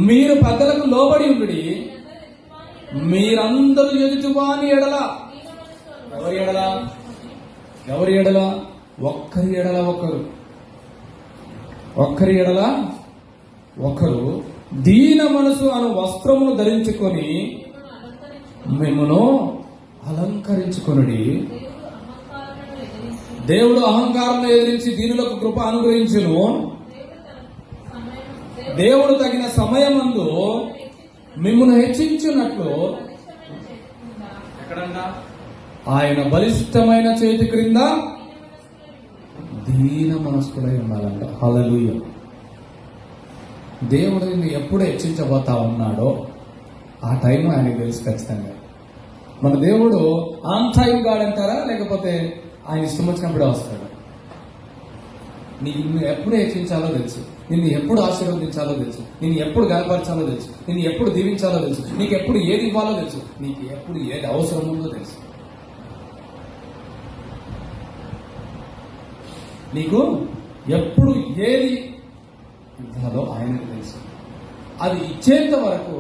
మీరు పెద్దలకు లోబడి ఉండి మీరందరూ ఎదుటివాని ఎడల, ఎవరి ఎడల? ఒక్కరి ఎడల ఒకరు దీన మనసు అను వస్త్రమును ధరించుకొని మిమ్మును అలంకరించుకొనుడి. దేవుడు అహంకారం ఎదిరించి దీనులకు కృప అనుగ్రహించును. దేవుడు తగిన సమయమందు మిమ్మును హెచ్చించున్నట్లు ఎక్కడన్నా ఆయన బలిష్టమైన చేతి క్రింద దీన మనస్కులై ఉండాలంట. హల్లెలూయా. దేవుడు నిన్ను ఎప్పుడు హెచ్చించబోతా ఉన్నాడో ఆ టైం ఆయనకు తెలుసు ఖచ్చితంగా. మన దేవుడు ఆన్ టైం గాడంటారా, లేకపోతే ఆయన ఇష్టం వచ్చినప్పుడే వస్తాడు? నిన్ను ఎప్పుడు హెచ్చించాలో తెలుసు, నిన్ను ఎప్పుడు ఆశీర్వదించాలో తెలుసు, నిన్ను ఎప్పుడు గనపరచాలో తెలుసు, నిన్ను ఎప్పుడు దీవించాలో తెలుసు, నీకు ఎప్పుడు ఏది ఇవ్వాలో తెలుసు, నీకు ఎప్పుడు ఏది అవసరం ఉందో తెలుసు. నీకు ఎప్పుడు ఏది ఇవ్వాలో ఆయనకు తెలుసు. అది ఇచ్చేంత వరకు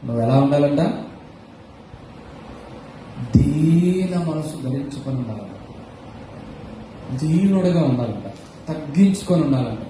నువ్వు ఎలా ఉండాలంట? దీన మనసు ధరించుకొని ఉండాలంట, దీనుడిగా ఉండాలంట, తగ్గించుకొని ఉండాలంట.